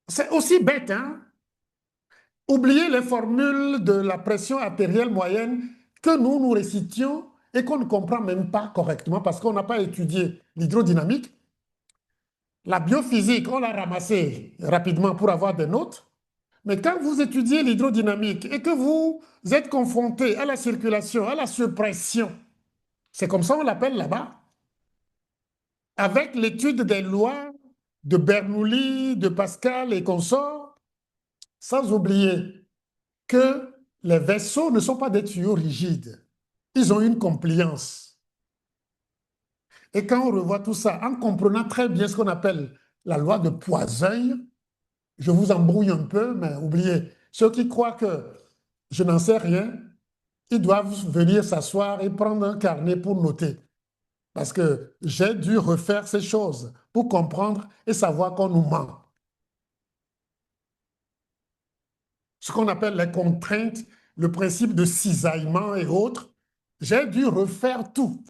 C'est aussi bête, hein? Oubliez les formules de la pression artérielle moyenne que nous récitions et qu'on ne comprend même pas correctement parce qu'on n'a pas étudié l'hydrodynamique. La biophysique, on l'a ramassée rapidement pour avoir des notes. Mais quand vous étudiez l'hydrodynamique et que vous êtes confronté à la circulation, à la surpression, c'est comme ça on l'appelle là-bas, avec l'étude des lois de Bernoulli, de Pascal et consorts, sans oublier que les vaisseaux ne sont pas des tuyaux rigides. Ils ont une compliance. Et quand on revoit tout ça, en comprenant très bien ce qu'on appelle la loi de Poiseuille, je vous embrouille un peu, mais oubliez, ceux qui croient que je n'en sais rien, ils doivent venir s'asseoir et prendre un carnet pour noter. Parce que j'ai dû refaire ces choses pour comprendre et savoir qu'on nous ment. Ce qu'on appelle les contraintes, le principe de cisaillement et autres, j'ai dû refaire tout.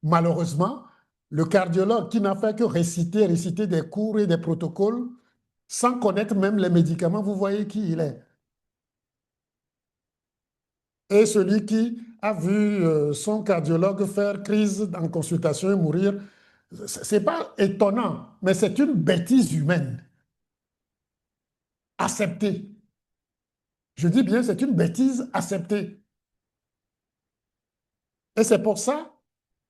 Malheureusement, le cardiologue qui n'a fait que réciter des cours et des protocoles, sans connaître même les médicaments, vous voyez qui il est. Et celui qui a vu son cardiologue faire crise en consultation et mourir, ce n'est pas étonnant, mais c'est une bêtise humaine. Acceptée. Je dis bien, c'est une bêtise acceptée. Et c'est pour ça,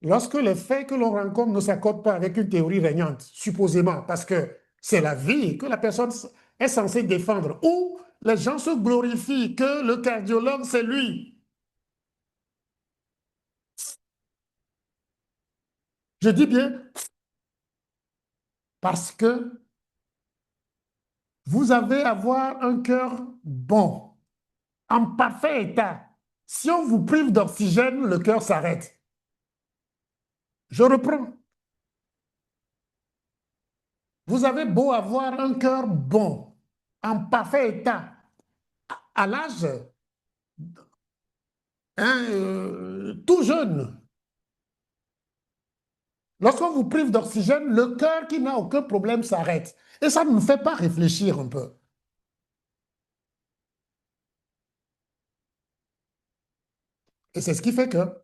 lorsque les faits que l'on rencontre ne s'accordent pas avec une théorie régnante, supposément, parce que c'est la vie que la personne est censée défendre, ou les gens se glorifient que le cardiologue, c'est lui. Je dis bien parce que vous avez à avoir un cœur bon, en parfait état. Si on vous prive d'oxygène, le cœur s'arrête. Je reprends. Vous avez beau avoir un cœur bon, en parfait état, à l'âge tout jeune. Lorsqu'on vous prive d'oxygène, le cœur qui n'a aucun problème s'arrête. Et ça ne nous fait pas réfléchir un peu. Et c'est ce qui fait que,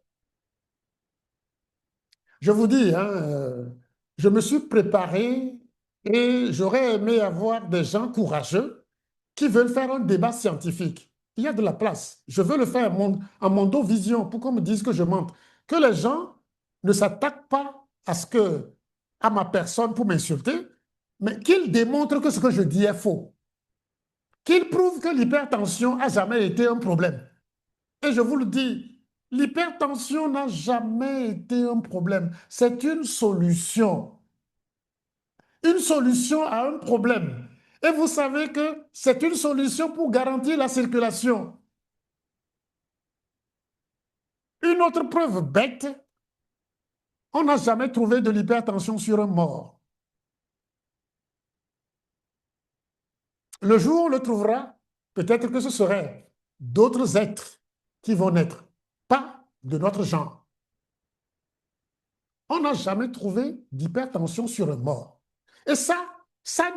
je vous dis, hein, je me suis préparé et j'aurais aimé avoir des gens courageux qui veulent faire un débat scientifique. Il y a de la place. Je veux le faire en mondo-vision pour qu'on me dise que je mente. Que les gens ne s'attaquent pas à ma personne pour m'insulter, mais qu'ils démontrent que ce que je dis est faux. Qu'ils prouvent que l'hypertension n'a jamais été un problème. Et je vous le dis, l'hypertension n'a jamais été un problème. C'est une solution. Une solution à un problème. Et vous savez que c'est une solution pour garantir la circulation. Une autre preuve bête, on n'a jamais trouvé de l'hypertension sur un mort. Le jour où on le trouvera, peut-être que ce seraient d'autres êtres qui vont naître, pas de notre genre. On n'a jamais trouvé d'hypertension sur un mort. Et ça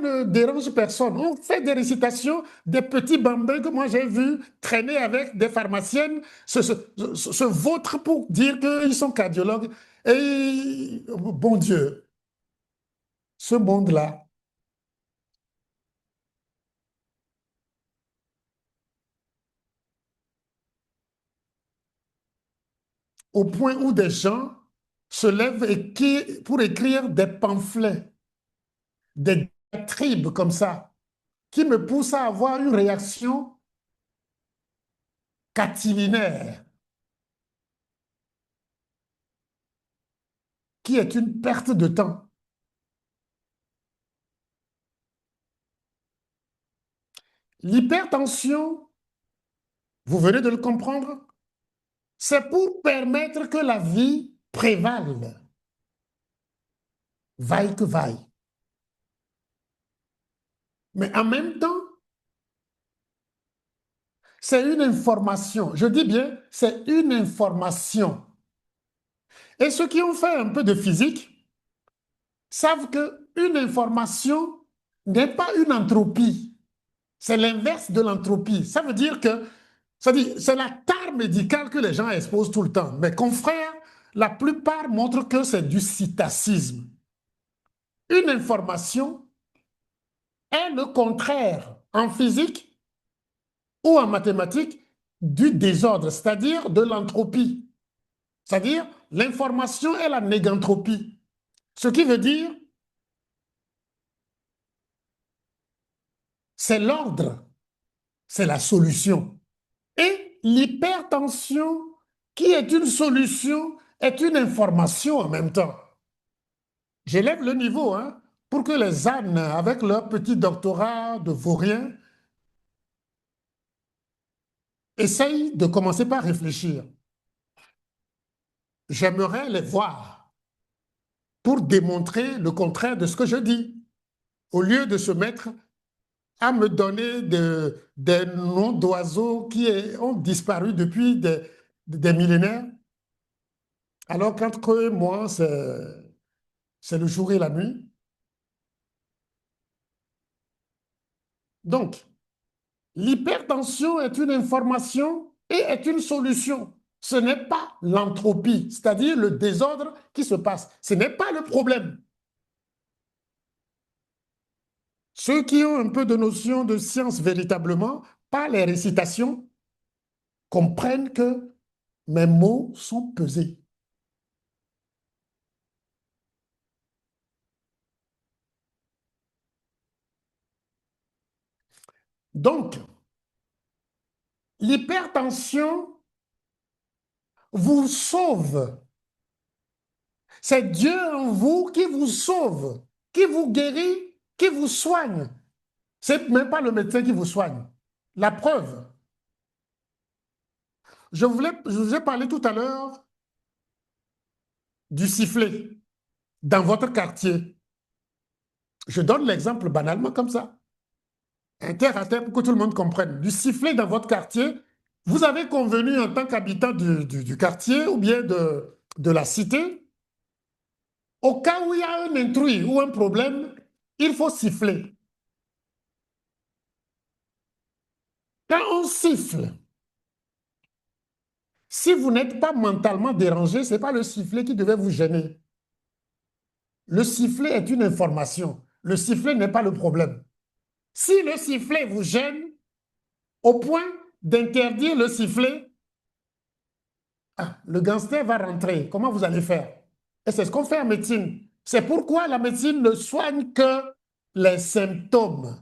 ne dérange personne. On fait des récitations, des petits bambins que moi j'ai vus traîner avec des pharmaciennes, se vautrent pour dire qu'ils sont cardiologues. Et bon Dieu, ce monde-là, au point où des gens se lèvent pour écrire des pamphlets, des diatribes comme ça, qui me poussent à avoir une réaction catilinaire, qui est une perte de temps. L'hypertension, vous venez de le comprendre, c'est pour permettre que la vie prévale, vaille que vaille. Mais en même temps, c'est une information. Je dis bien, c'est une information. Et ceux qui ont fait un peu de physique savent qu'une information n'est pas une entropie. C'est l'inverse de l'entropie. Ça veut dire que c'est la tare médicale que les gens exposent tout le temps. Mes confrères, la plupart montrent que c'est du cytacisme. Une information est le contraire en physique ou en mathématiques du désordre, c'est-à-dire de l'entropie. C'est-à-dire l'information est la négantropie. Ce qui veut dire c'est l'ordre, c'est la solution. Et l'hypertension, qui est une solution, est une information en même temps. J'élève le niveau hein, pour que les ânes, avec leur petit doctorat de vaurien, essayent de commencer par réfléchir. J'aimerais les voir pour démontrer le contraire de ce que je dis, au lieu de se mettre à me donner des noms d'oiseaux qui ont disparu depuis des millénaires, alors qu'entre eux et moi, c'est le jour et la nuit. Donc, l'hypertension est une information et est une solution. Ce n'est pas l'entropie, c'est-à-dire le désordre qui se passe. Ce n'est pas le problème. Ceux qui ont un peu de notion de science véritablement, pas les récitations, comprennent que mes mots sont pesés. Donc, l'hypertension vous sauve. C'est Dieu en vous qui vous sauve, qui vous guérit, qui vous soigne. Ce n'est même pas le médecin qui vous soigne. La preuve, je vous ai parlé tout à l'heure du sifflet dans votre quartier. Je donne l'exemple banalement comme ça, un terre à terre pour que tout le monde comprenne. Du sifflet dans votre quartier, vous avez convenu en tant qu'habitant du quartier ou bien de la cité, au cas où il y a un intrus ou un problème, il faut siffler. Quand on siffle, si vous n'êtes pas mentalement dérangé, ce n'est pas le sifflet qui devait vous gêner. Le sifflet est une information. Le sifflet n'est pas le problème. Si le sifflet vous gêne, au point d'interdire le sifflet, ah, le gangster va rentrer. Comment vous allez faire? Et c'est ce qu'on fait en médecine. C'est pourquoi la médecine ne soigne que les symptômes.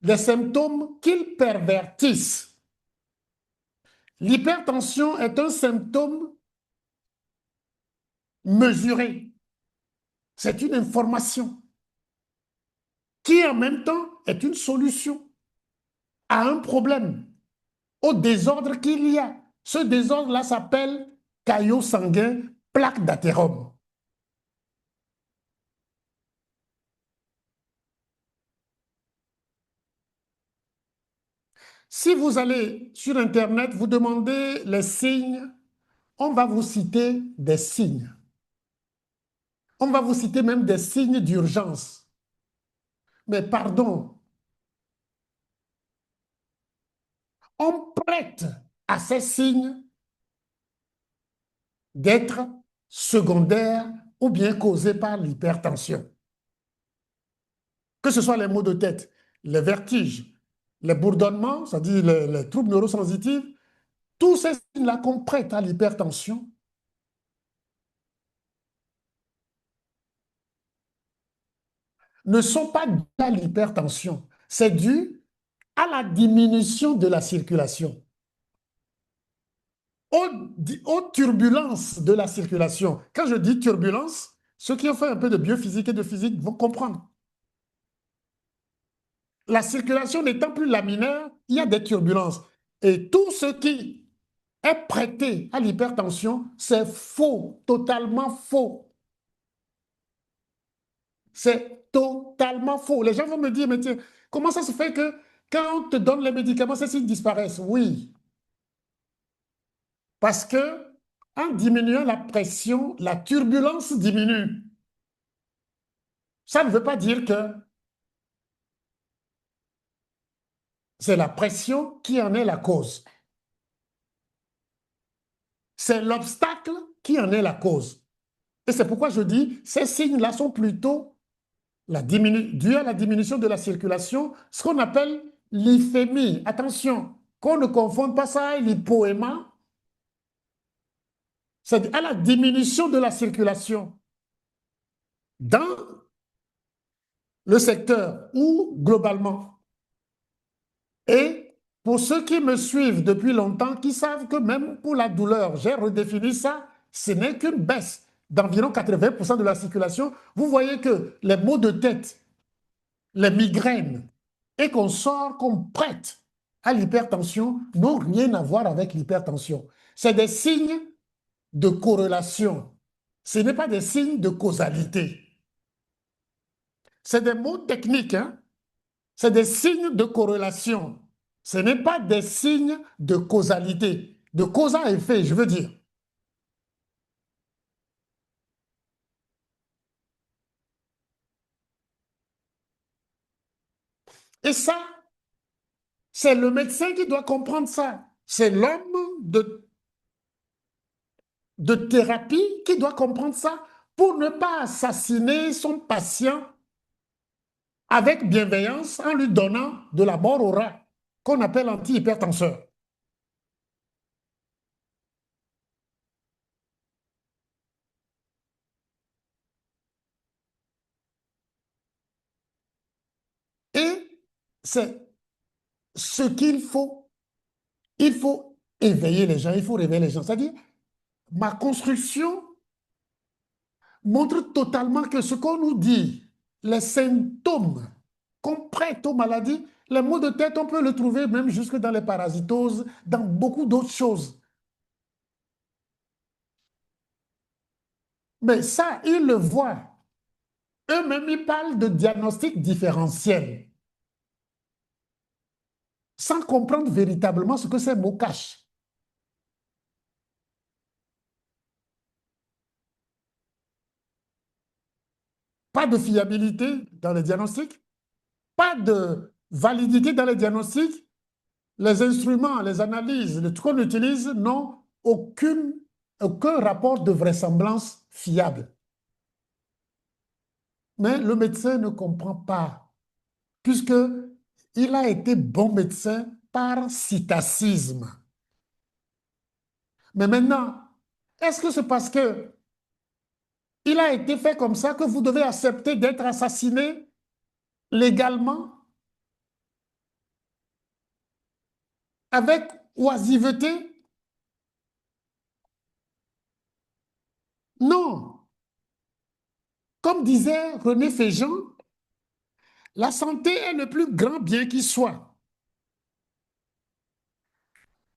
Les symptômes qu'ils pervertissent. L'hypertension est un symptôme mesuré. C'est une information qui en même temps est une solution à un problème, au désordre qu'il y a. Ce désordre-là s'appelle caillot sanguin, plaque d'athérome. Si vous allez sur Internet, vous demandez les signes, on va vous citer des signes. On va vous citer même des signes d'urgence. Mais pardon, on prête à ces signes d'être secondaires ou bien causés par l'hypertension. Que ce soit les maux de tête, les vertiges, les bourdonnements, c'est-à-dire les troubles neurosensitifs, tous ces signes-là qu'on prête à l'hypertension ne sont pas dus à l'hypertension. C'est dû à la diminution de la circulation, aux turbulences de la circulation. Quand je dis turbulence, ceux qui ont fait un peu de biophysique et de physique vont comprendre. La circulation n'étant plus laminaire, il y a des turbulences. Et tout ce qui est prêté à l'hypertension, c'est faux, totalement faux. C'est totalement faux. Les gens vont me dire, mais tiens, comment ça se fait que quand on te donne les médicaments, ces signes disparaissent? Oui, parce que En diminuant la pression, la turbulence diminue. Ça ne veut pas dire que c'est la pression qui en est la cause. C'est l'obstacle qui en est la cause. Et c'est pourquoi je dis, ces signes-là sont plutôt dus à la diminution de la circulation, ce qu'on appelle l'hyphémie. Attention, qu'on ne confonde pas ça avec l'hypoéma, c'est à la diminution de la circulation dans le secteur ou globalement. Et pour ceux qui me suivent depuis longtemps, qui savent que même pour la douleur, j'ai redéfini ça, ce n'est qu'une baisse d'environ 80% de la circulation. Vous voyez que les maux de tête, les migraines et qu'on sort, qu'on prête à l'hypertension n'ont rien à voir avec l'hypertension. C'est des signes de corrélation. Ce n'est pas des signes de causalité. C'est des mots techniques, hein? C'est des signes de corrélation. Ce n'est pas des signes de causalité, de cause à effet, je veux dire. Et ça, c'est le médecin qui doit comprendre ça. C'est l'homme de thérapie qui doit comprendre ça pour ne pas assassiner son patient avec bienveillance en lui donnant de la mort au rat, qu'on appelle antihypertenseur. Et c'est ce qu'il faut. Il faut éveiller les gens, il faut réveiller les gens. C'est-à-dire, ma construction montre totalement que ce qu'on nous dit, les symptômes qu'on prête aux maladies, les maux de tête, on peut le trouver même jusque dans les parasitoses, dans beaucoup d'autres choses. Mais ça, ils le voient. Eux-mêmes, ils parlent de diagnostic différentiel, sans comprendre véritablement ce que ces mots cachent. Pas de fiabilité dans les diagnostics, pas de validité dans les diagnostics. Les instruments, les analyses, les trucs qu'on utilise n'ont aucun rapport de vraisemblance fiable. Mais le médecin ne comprend pas, puisqu'il a été bon médecin par cytacisme. Mais maintenant, est-ce que c'est parce que il a été fait comme ça que vous devez accepter d'être assassiné légalement, avec oisiveté? Non. Comme disait René Féjean, la santé est le plus grand bien qui soit.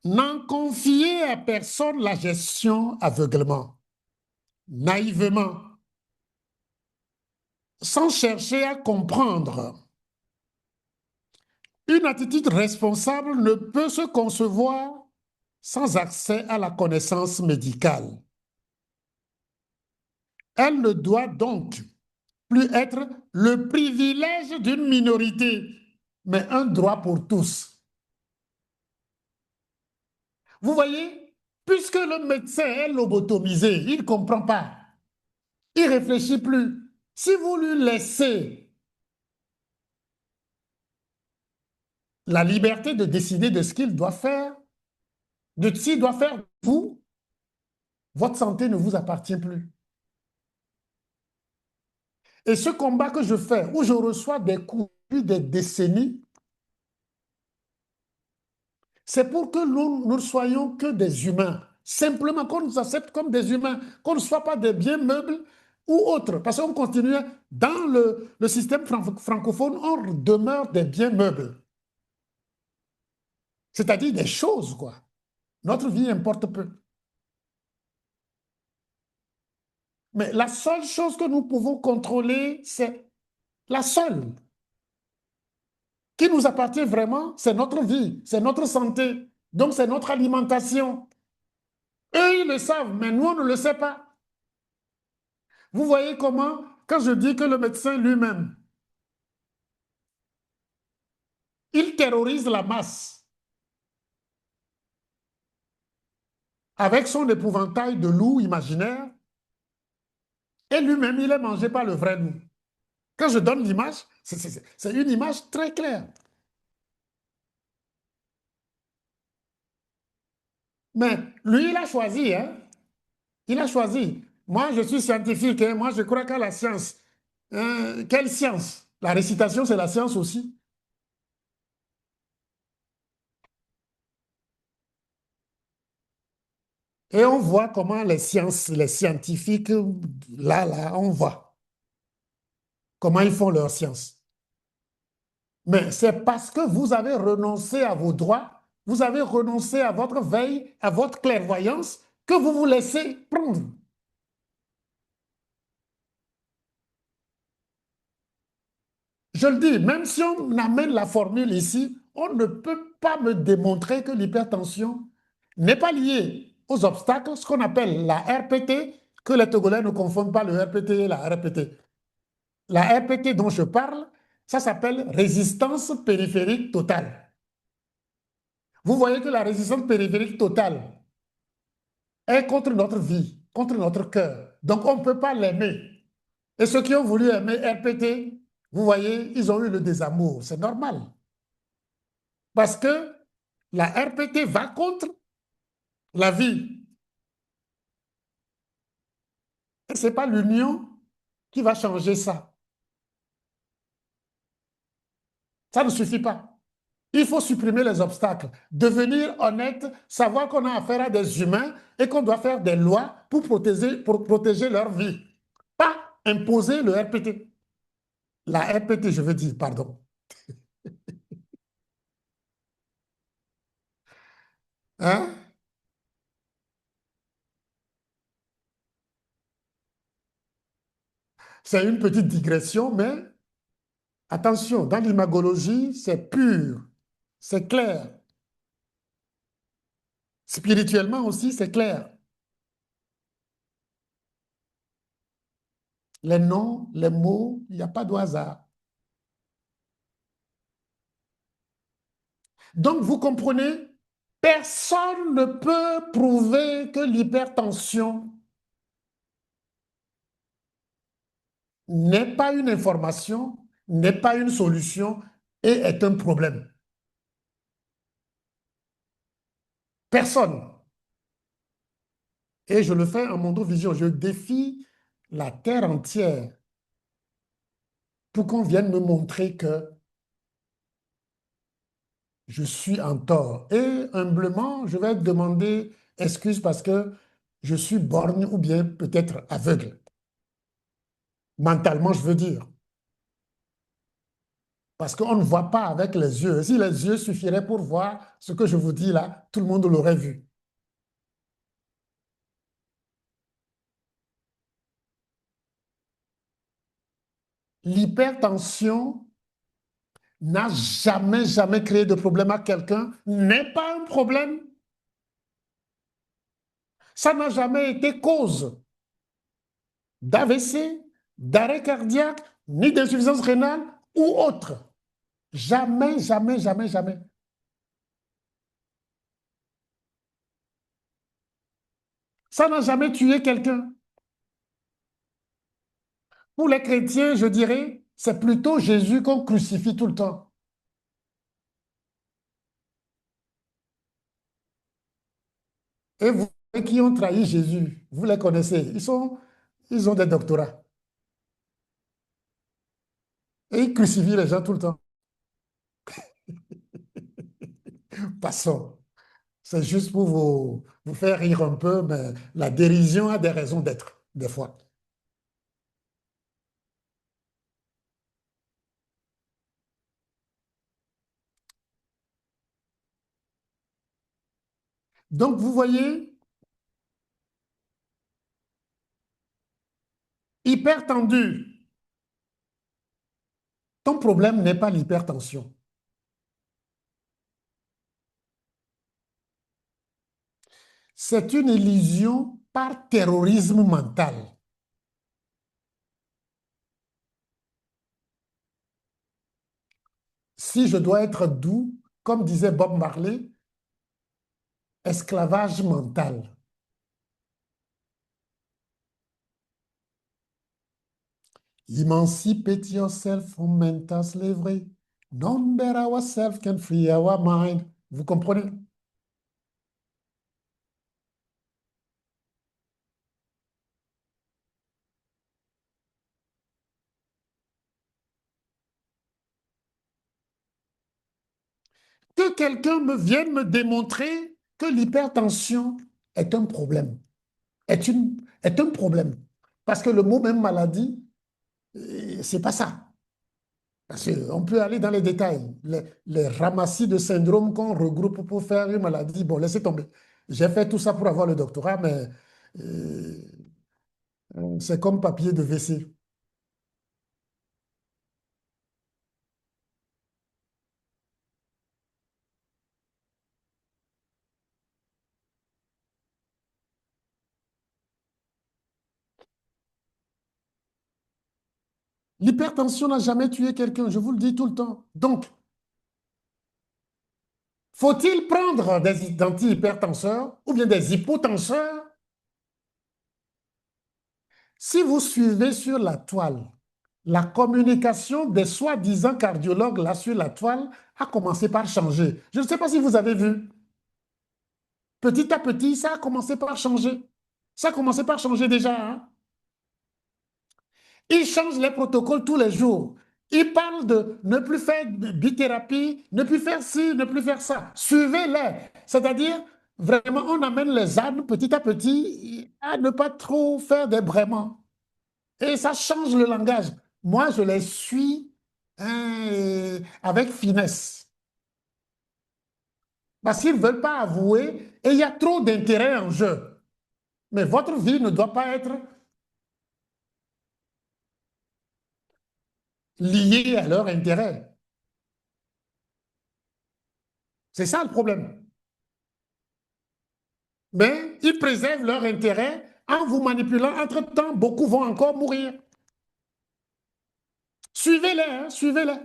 N'en confiez à personne la gestion aveuglement, naïvement, sans chercher à comprendre. Une attitude responsable ne peut se concevoir sans accès à la connaissance médicale. Elle ne doit donc plus être le privilège d'une minorité, mais un droit pour tous. Vous voyez, puisque le médecin est lobotomisé, il ne comprend pas, il ne réfléchit plus. Si vous lui laissez la liberté de décider de ce qu'il doit faire, de ce qu'il doit faire, vous, votre santé ne vous appartient plus. Et ce combat que je fais, où je reçois des coups depuis des décennies, c'est pour que nous ne soyons que des humains. Simplement qu'on nous accepte comme des humains, qu'on ne soit pas des biens meubles ou autres. Parce qu'on continue dans le système francophone, on demeure des biens meubles. C'est-à-dire des choses, quoi. Notre vie importe peu. Mais la seule chose que nous pouvons contrôler, c'est la seule qui nous appartient vraiment, c'est notre vie, c'est notre santé. Donc, c'est notre alimentation. Eux, ils le savent, mais nous, on ne le sait pas. Vous voyez comment, quand je dis que le médecin lui-même, il terrorise la masse avec son épouvantail de loup imaginaire, et lui-même, il est mangé par le vrai loup. Quand je donne l'image, c'est une image très claire. Mais lui, il a choisi, hein? Il a choisi. Moi, je suis scientifique, hein? Moi, je crois qu'à la science. Quelle science? La récitation, c'est la science aussi. Et on voit comment les sciences, les scientifiques, là, on voit comment ils font leur science. Mais c'est parce que vous avez renoncé à vos droits, vous avez renoncé à votre veille, à votre clairvoyance, que vous vous laissez prendre. Je le dis, même si on amène la formule ici, on ne peut pas me démontrer que l'hypertension n'est pas liée aux obstacles, ce qu'on appelle la RPT, que les Togolais ne confondent pas le RPT et la RPT. La RPT dont je parle, ça s'appelle résistance périphérique totale. Vous voyez que la résistance périphérique totale est contre notre vie, contre notre cœur. Donc on ne peut pas l'aimer. Et ceux qui ont voulu aimer RPT, vous voyez, ils ont eu le désamour. C'est normal. Parce que la RPT va contre la vie. Et ce n'est pas l'union qui va changer ça. Ça ne suffit pas. Il faut supprimer les obstacles, devenir honnête, savoir qu'on a affaire à des humains et qu'on doit faire des lois pour protéger leur vie. Pas imposer le RPT. La RPT, je veux dire, pardon. Hein? C'est une petite digression, mais attention, dans l'imagologie, c'est pur, c'est clair. Spirituellement aussi, c'est clair. Les noms, les mots, il n'y a pas de hasard. Donc, vous comprenez, personne ne peut prouver que l'hypertension n'est pas une information, n'est pas une solution et est un problème. Personne. Et je le fais en mondovision. Je défie la terre entière pour qu'on vienne me montrer que je suis en tort. Et humblement, je vais demander excuse parce que je suis borgne ou bien peut-être aveugle. Mentalement, je veux dire. Parce qu'on ne voit pas avec les yeux. Si les yeux suffiraient pour voir ce que je vous dis là, tout le monde l'aurait vu. L'hypertension n'a jamais créé de problème à quelqu'un, n'est pas un problème. Ça n'a jamais été cause d'AVC, d'arrêt cardiaque, ni d'insuffisance rénale ou autre. Jamais, jamais, jamais, jamais. Ça n'a jamais tué quelqu'un. Pour les chrétiens, je dirais, c'est plutôt Jésus qu'on crucifie tout le temps. Et vous qui ont trahi Jésus, vous les connaissez. Ils ont des doctorats. Et ils crucifient les gens tout le temps. Passons. C'est juste pour vous faire rire un peu, mais la dérision a des raisons d'être, des fois. Donc, vous voyez, hypertendu, ton problème n'est pas l'hypertension. C'est une illusion par terrorisme mental. Si je dois être doux, comme disait Bob Marley, esclavage mental. Emancipate yourself from mental slavery. None but ourselves can free our mind. Vous comprenez? Que quelqu'un me vienne me démontrer que l'hypertension est un problème, est un problème. Parce que le mot même maladie, c'est pas ça. Parce qu'on peut aller dans les détails. Les ramassis de syndromes qu'on regroupe pour faire une maladie, bon, laissez tomber. J'ai fait tout ça pour avoir le doctorat, mais euh, c'est comme papier de WC. L'hypertension n'a jamais tué quelqu'un, je vous le dis tout le temps. Donc, faut-il prendre des antihypertenseurs ou bien des hypotenseurs? Si vous suivez sur la toile, la communication des soi-disant cardiologues là sur la toile a commencé par changer. Je ne sais pas si vous avez vu. Petit à petit, ça a commencé par changer. Ça a commencé par changer déjà, hein. Ils changent les protocoles tous les jours. Ils parlent de ne plus faire de bithérapie, ne plus faire ci, ne plus faire ça. Suivez-les. C'est-à-dire, vraiment, on amène les ânes petit à petit à ne pas trop faire des braiements. Et ça change le langage. Moi, je les suis avec finesse. Parce qu'ils ne veulent pas avouer et il y a trop d'intérêt en jeu. Mais votre vie ne doit pas être liée à leur intérêt. C'est ça le problème. Mais ils préservent leur intérêt en vous manipulant. Entre-temps, beaucoup vont encore mourir. Suivez-les, hein, suivez-les.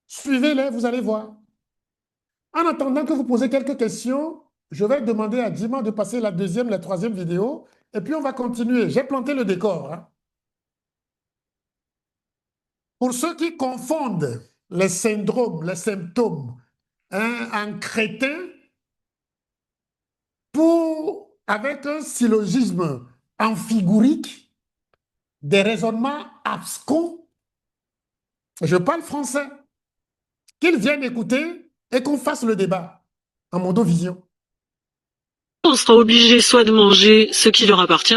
Suivez-les, vous allez voir. En attendant que vous posez quelques questions, je vais demander à Dima de passer la deuxième, la troisième vidéo, et puis on va continuer. J'ai planté le décor, hein. Pour ceux qui confondent les syndromes, les symptômes, hein, en crétin, avec un syllogisme amphigorique, des raisonnements abscons, je parle français, qu'ils viennent écouter et qu'on fasse le débat en mondo-vision. On sera obligé soit de manger ce qui leur appartient,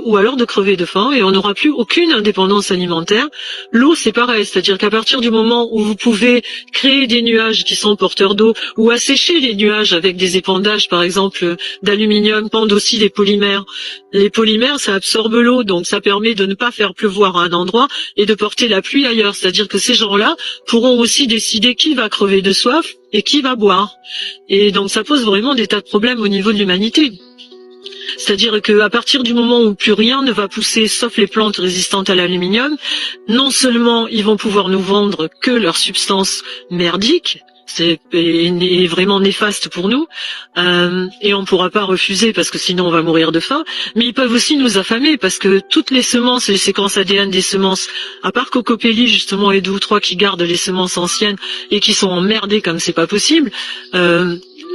ou alors de crever de faim, et on n'aura plus aucune indépendance alimentaire. L'eau, c'est pareil, c'est-à-dire qu'à partir du moment où vous pouvez créer des nuages qui sont porteurs d'eau, ou assécher les nuages avec des épandages, par exemple, d'aluminium, pendent aussi des polymères. Les polymères, ça absorbe l'eau, donc ça permet de ne pas faire pleuvoir à un endroit et de porter la pluie ailleurs. C'est-à-dire que ces gens-là pourront aussi décider qui va crever de soif et qui va boire. Et donc ça pose vraiment des tas de problèmes au niveau de l'humanité. C'est-à-dire qu'à partir du moment où plus rien ne va pousser sauf les plantes résistantes à l'aluminium, non seulement ils vont pouvoir nous vendre que leurs substances merdiques, c'est vraiment néfaste pour nous, et on ne pourra pas refuser parce que sinon on va mourir de faim, mais ils peuvent aussi nous affamer parce que toutes les semences et les séquences ADN des semences, à part Cocopelli justement et deux ou trois qui gardent les semences anciennes et qui sont emmerdées comme c'est pas possible,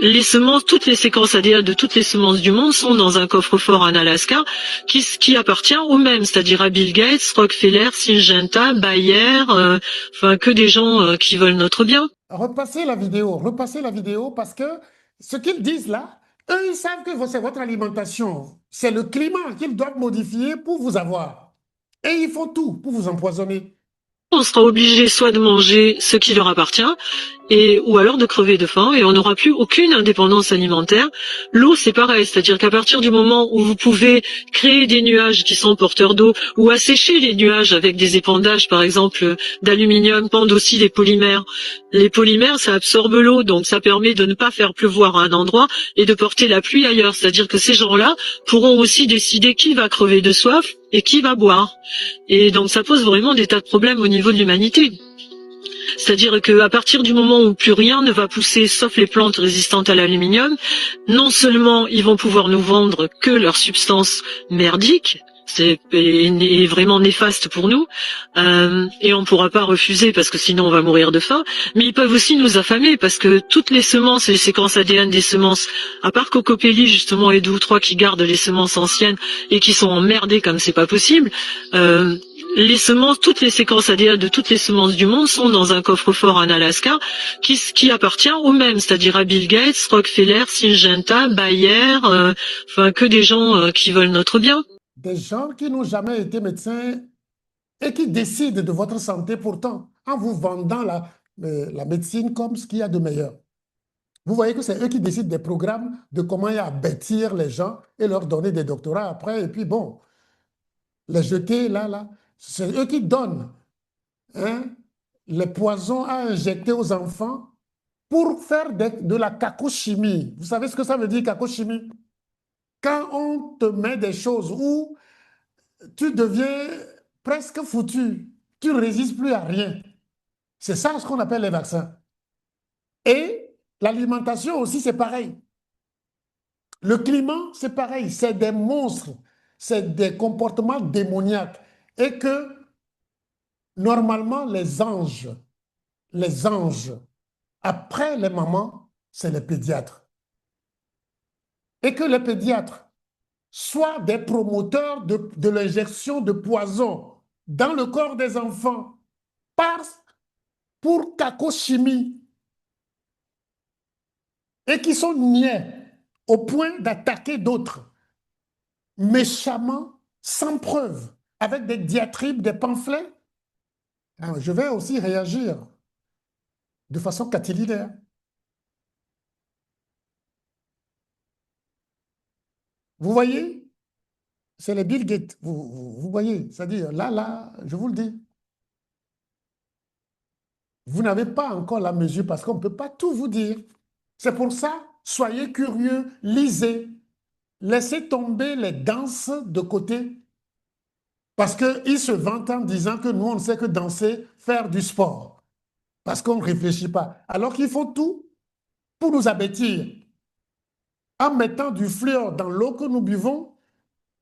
les semences, toutes les séquences ADN de toutes les semences du monde sont dans un coffre-fort en Alaska qui appartient aux mêmes, c'est-à-dire à Bill Gates, Rockefeller, Syngenta, Bayer, enfin que des gens qui veulent notre bien. Repassez la vidéo parce que ce qu'ils disent là, eux, ils savent que c'est votre alimentation. C'est le climat qu'ils doivent modifier pour vous avoir. Et ils font tout pour vous empoisonner. On sera obligé soit de manger ce qui leur appartient, et ou alors de crever de faim et on n'aura plus aucune indépendance alimentaire. L'eau, c'est pareil, c'est-à-dire qu'à partir du moment où vous pouvez créer des nuages qui sont porteurs d'eau ou assécher les nuages avec des épandages, par exemple, d'aluminium, pendent aussi des polymères. Les polymères, ça absorbe l'eau, donc ça permet de ne pas faire pleuvoir à un endroit et de porter la pluie ailleurs. C'est-à-dire que ces gens-là pourront aussi décider qui va crever de soif et qui va boire. Et donc ça pose vraiment des tas de problèmes au niveau de l'humanité. C'est-à-dire qu'à partir du moment où plus rien ne va pousser sauf les plantes résistantes à l'aluminium, non seulement ils vont pouvoir nous vendre que leurs substances merdiques, c'est vraiment néfaste pour nous, et on ne pourra pas refuser parce que sinon on va mourir de faim, mais ils peuvent aussi nous affamer parce que toutes les semences et les séquences ADN des semences, à part Cocopelli justement et 2 ou 3 qui gardent les semences anciennes et qui sont emmerdées comme c'est pas possible, les semences, toutes les séquences ADN de toutes les semences du monde sont dans un coffre-fort en Alaska qui appartient aux mêmes, c'est-à-dire à Bill Gates, Rockefeller, Syngenta, Bayer, enfin que des gens qui veulent notre bien. Des gens qui n'ont jamais été médecins et qui décident de votre santé pourtant en vous vendant la médecine comme ce qu'il y a de meilleur. Vous voyez que c'est eux qui décident des programmes de comment y a à bâtir les gens et leur donner des doctorats après, et puis bon, les jeter là. C'est eux qui donnent les poisons à injecter aux enfants pour faire de la cacochimie. Vous savez ce que ça veut dire, cacochimie? Quand on te met des choses où tu deviens presque foutu, tu ne résistes plus à rien. C'est ça ce qu'on appelle les vaccins. Et l'alimentation aussi, c'est pareil. Le climat, c'est pareil. C'est des monstres, c'est des comportements démoniaques. Et que, normalement, les anges, après les mamans, c'est les pédiatres. Et que les pédiatres soient des promoteurs de l'injection de poison dans le corps des enfants pour cacochimie et qui sont niais au point d'attaquer d'autres méchamment, sans preuve, avec des diatribes, des pamphlets. Alors, je vais aussi réagir de façon catilinaire. Vous voyez, c'est les Bill Gates, vous voyez, c'est-à-dire là, je vous le dis. Vous n'avez pas encore la mesure parce qu'on ne peut pas tout vous dire. C'est pour ça, soyez curieux, lisez, laissez tomber les danses de côté. Parce qu'ils se vantent en disant que nous, on ne sait que danser, faire du sport. Parce qu'on ne réfléchit pas. Alors qu'il faut tout pour nous abêtir. En mettant du fluor dans l'eau que nous buvons,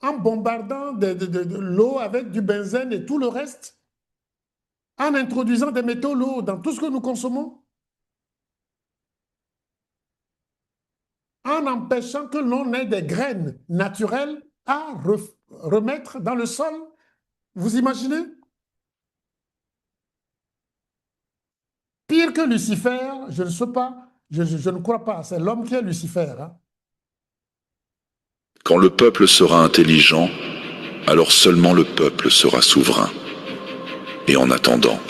en bombardant de l'eau avec du benzène et tout le reste, en introduisant des métaux lourds dans tout ce que nous consommons, en empêchant que l'on ait des graines naturelles à remettre dans le sol. Vous imaginez? Pire que Lucifer, je ne sais pas, je ne crois pas, c'est l'homme qui est Lucifer. Hein? Quand le peuple sera intelligent, alors seulement le peuple sera souverain. Et en attendant,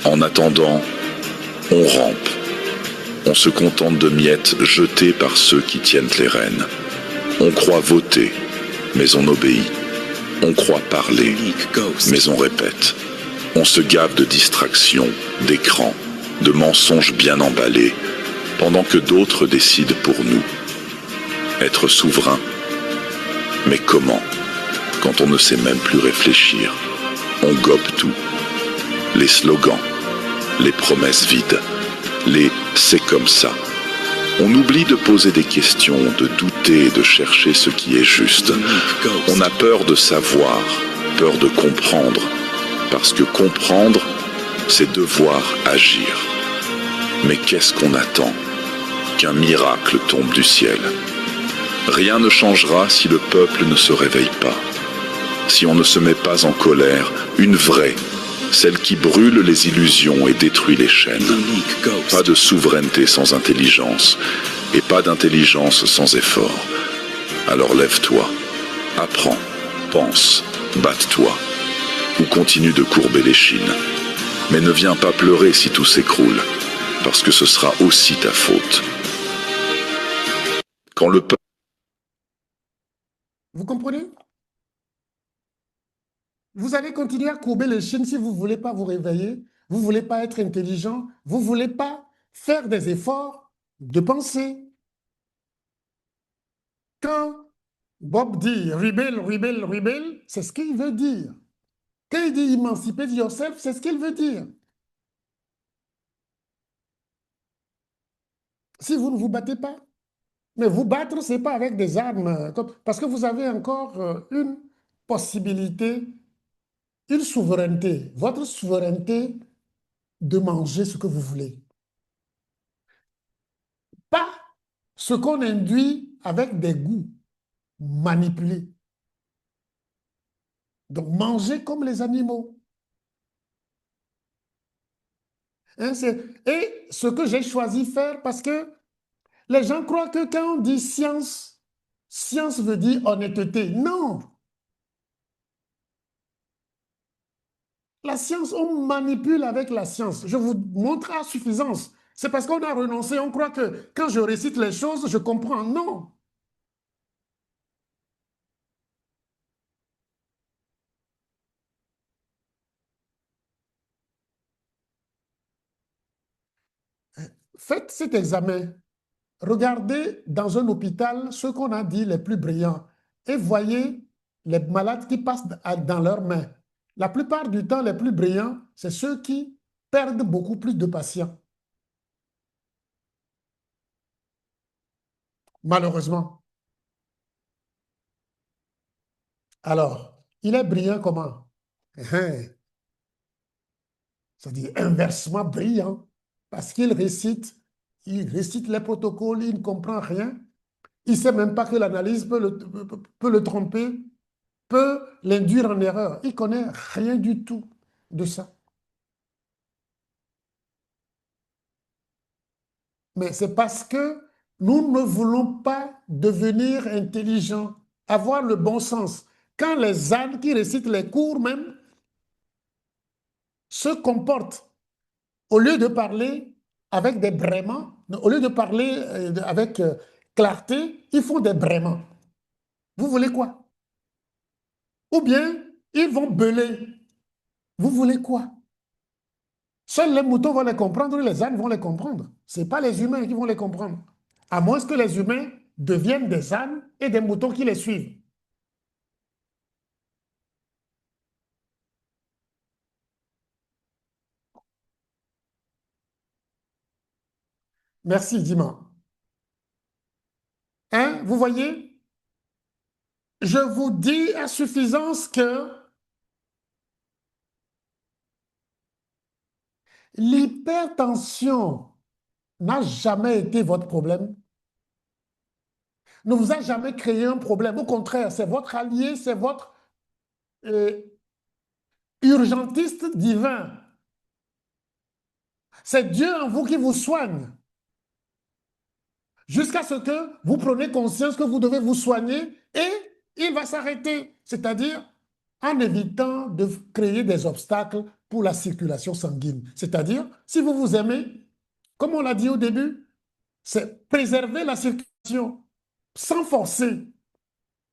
on rampe. On se contente de miettes jetées par ceux qui tiennent les rênes. On croit voter, mais on obéit. On croit parler, mais on répète. On se gave de distractions, d'écrans, de mensonges bien emballés, pendant que d'autres décident pour nous. Être souverain. Mais comment, quand on ne sait même plus réfléchir? On gobe tout. Les slogans, les promesses vides, les « c'est comme ça ». On oublie de poser des questions, de douter et de chercher ce qui est juste. On a peur de savoir, peur de comprendre, parce que comprendre, c'est devoir agir. Mais qu'est-ce qu'on attend? Qu'un miracle tombe du ciel. Rien ne changera si le peuple ne se réveille pas. Si on ne se met pas en colère, une vraie, celle qui brûle les illusions et détruit les chaînes. Pas de souveraineté sans intelligence, et pas d'intelligence sans effort. Alors lève-toi, apprends, pense, batte-toi, ou continue de courber l'échine. Mais ne viens pas pleurer si tout s'écroule. parce que ce sera aussi ta faute. Quand le peuple... Vous comprenez? Vous allez continuer à courber les chines si vous ne voulez pas vous réveiller, vous ne voulez pas être intelligent, vous ne voulez pas faire des efforts de pensée. Quand Bob dit rebel, rebel, rebel, c'est ce qu'il veut dire. Quand il dit emancipate yourself, c'est ce qu'il veut dire. Si vous ne vous battez pas, mais vous battre, ce n'est pas avec des armes, parce que vous avez encore une possibilité, une souveraineté, votre souveraineté de manger ce que vous voulez. Pas ce qu'on induit avec des goûts manipulés. Donc, manger comme les animaux. Hein, et ce que j'ai choisi faire, parce que les gens croient que quand on dit science, science veut dire honnêteté. Non. La science, on manipule avec la science. Je vous montre à suffisance. C'est parce qu'on a renoncé, on croit que quand je récite les choses, je comprends. Non. Faites cet examen. Regardez dans un hôpital ceux qu'on a dit les plus brillants et voyez les malades qui passent dans leurs mains. La plupart du temps, les plus brillants, c'est ceux qui perdent beaucoup plus de patients. Malheureusement. Alors, il est brillant comment? C'est-à-dire inversement brillant, parce il récite les protocoles, il ne comprend rien, il ne sait même pas que l'analyse peut le tromper, peut l'induire en erreur. Il ne connaît rien du tout de ça. Mais c'est parce que nous ne voulons pas devenir intelligents, avoir le bon sens. Quand les ânes qui récitent les cours même se comportent, au lieu de parler avec des braiements, au lieu de parler avec clarté, ils font des braiements. Vous voulez quoi? Ou bien, ils vont beuler. Vous voulez quoi? Seuls les moutons vont les comprendre, les ânes vont les comprendre. Ce n'est pas les humains qui vont les comprendre. À moins que les humains deviennent des ânes et des moutons qui les suivent. Merci, Diman. Hein, vous voyez, je vous dis à suffisance que l'hypertension n'a jamais été votre problème, ne vous a jamais créé un problème. Au contraire, c'est votre allié, c'est votre euh, urgentiste divin. C'est Dieu en vous qui vous soigne. Jusqu'à ce que vous preniez conscience que vous devez vous soigner et il va s'arrêter. C'est-à-dire en évitant de créer des obstacles pour la circulation sanguine. C'est-à-dire, si vous vous aimez, comme on l'a dit au début, c'est préserver la circulation sans forcer.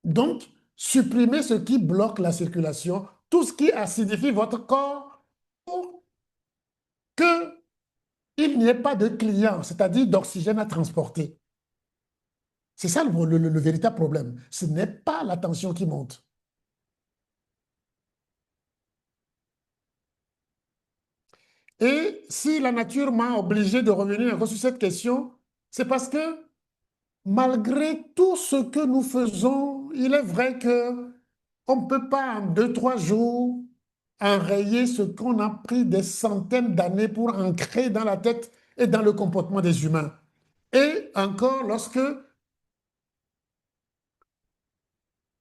Donc, supprimer ce qui bloque la circulation, tout ce qui acidifie votre corps pour qu'il n'y ait pas de client, c'est-à-dire d'oxygène à transporter. C'est ça le véritable problème. Ce n'est pas la tension qui monte. Et si la nature m'a obligé de revenir encore sur cette question, c'est parce que malgré tout ce que nous faisons, il est vrai que on ne peut pas en 2, 3 jours enrayer ce qu'on a pris des centaines d'années pour ancrer dans la tête et dans le comportement des humains. Et encore lorsque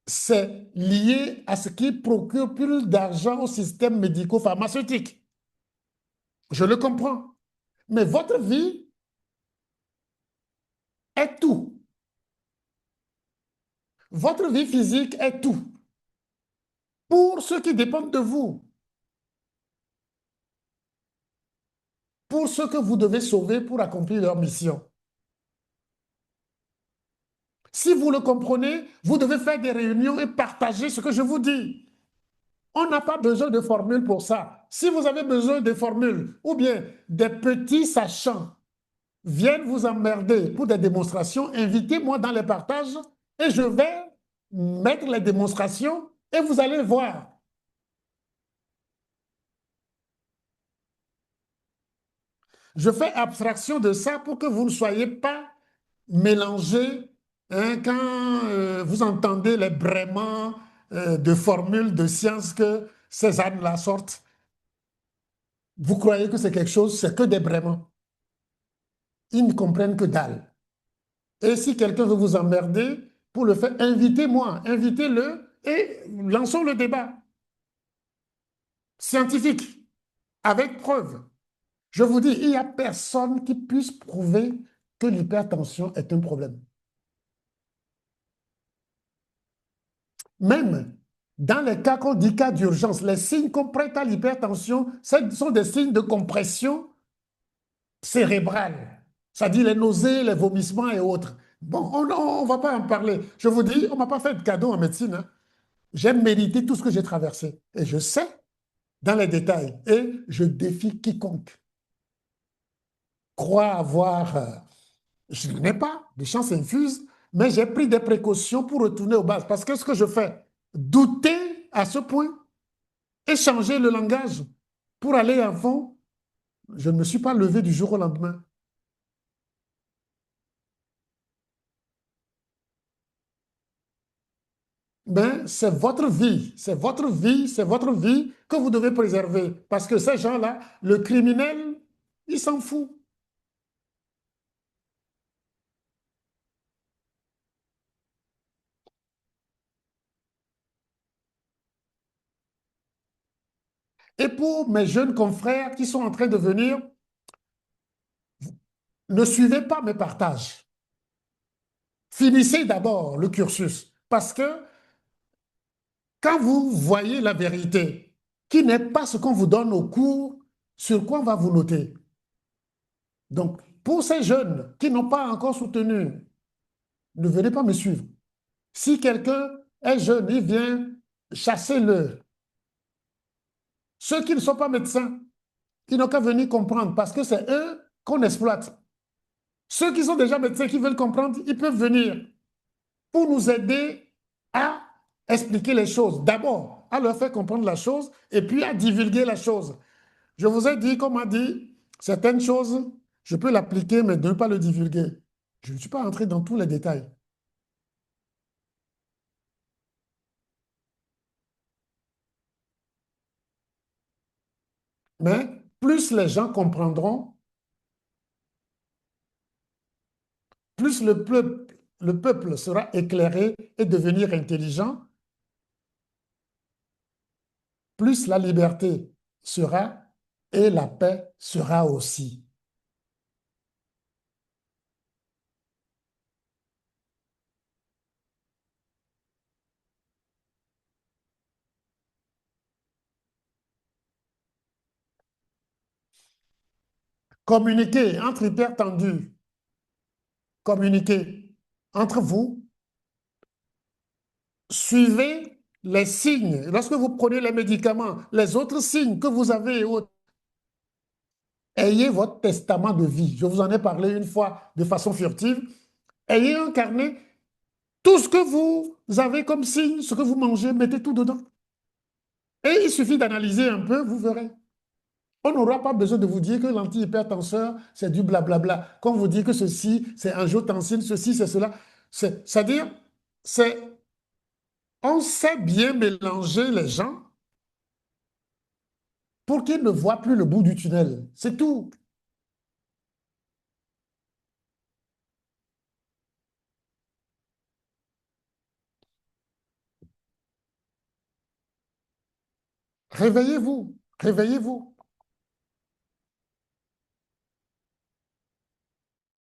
c'est lié à ce qui procure plus d'argent au système médico-pharmaceutique. Je le comprends. Mais votre vie est tout. Votre vie physique est tout. Pour ceux qui dépendent de vous. pour ceux que vous devez sauver pour accomplir leur mission. Si vous le comprenez, vous devez faire des réunions et partager ce que je vous dis. On n'a pas besoin de formules pour ça. Si vous avez besoin de formules ou bien des petits sachants viennent vous emmerder pour des démonstrations, invitez-moi dans les partages et je vais mettre les démonstrations et vous allez voir. Je fais abstraction de ça pour que vous ne soyez pas mélangés quand vous entendez les braiements de formules de science que ces ânes-là sortent. Vous croyez que c'est quelque chose, c'est que des braiements. Ils ne comprennent que dalle. Et si quelqu'un veut vous emmerder, pour le faire, invitez-moi, invitez-le et lançons le débat scientifique, avec preuve. Je vous dis, il n'y a personne qui puisse prouver que l'hypertension est un problème. Même dans les cas qu'on dit cas d'urgence, les signes qu'on prête à l'hypertension, ce sont des signes de compression cérébrale. C'est-à-dire les nausées, les vomissements et autres. Bon, on ne va pas en parler. Je vous dis, on ne m'a pas fait de cadeau en médecine, hein. J'ai mérité tout ce que j'ai traversé. Et je sais dans les détails. Et je défie quiconque croit avoir... je n'ai pas de chance infuse, mais j'ai pris des précautions pour retourner aux bases. Parce que ce que je fais, douter à ce point et changer le langage pour aller à fond, je ne me suis pas levé du jour au lendemain. Ben, c'est votre vie, c'est votre vie, c'est votre vie que vous devez préserver. Parce que ces gens-là, le criminel, il s'en fout. Et pour mes jeunes confrères qui sont en train de venir, ne suivez pas mes partages. Finissez d'abord le cursus. Parce que quand vous voyez la vérité, qui n'est pas ce qu'on vous donne au cours, sur quoi on va vous noter? Donc, pour ces jeunes qui n'ont pas encore soutenu, ne venez pas me suivre. Si quelqu'un est jeune, il vient, chassez-le. Ceux qui ne sont pas médecins, ils n'ont qu'à venir comprendre parce que c'est eux qu'on exploite. Ceux qui sont déjà médecins, qui veulent comprendre, ils peuvent venir pour nous aider à expliquer les choses. D'abord, à leur faire comprendre la chose et puis à divulguer la chose. Je vous ai dit, comme on dit, certaines choses, je peux l'appliquer, mais ne pas le divulguer. Je ne suis pas entré dans tous les détails. Mais plus les gens comprendront, plus le peuple sera éclairé et devenir intelligent, plus la liberté sera et la paix sera aussi. Communiquez entre hypertendus, communiquez entre vous, suivez les signes. Lorsque vous prenez les médicaments, les autres signes que vous avez et autres, ayez votre testament de vie. Je vous en ai parlé une fois de façon furtive. Ayez un carnet. Tout ce que vous avez comme signe, ce que vous mangez, mettez tout dedans. Et il suffit d'analyser un peu, vous verrez. On n'aura pas besoin de vous dire que l'antihypertenseur, c'est du blablabla. Quand vous dit que ceci, c'est angiotensine, ceci, c'est cela. C'est-à-dire, on sait bien mélanger les gens pour qu'ils ne voient plus le bout du tunnel. C'est tout. Réveillez-vous, réveillez-vous.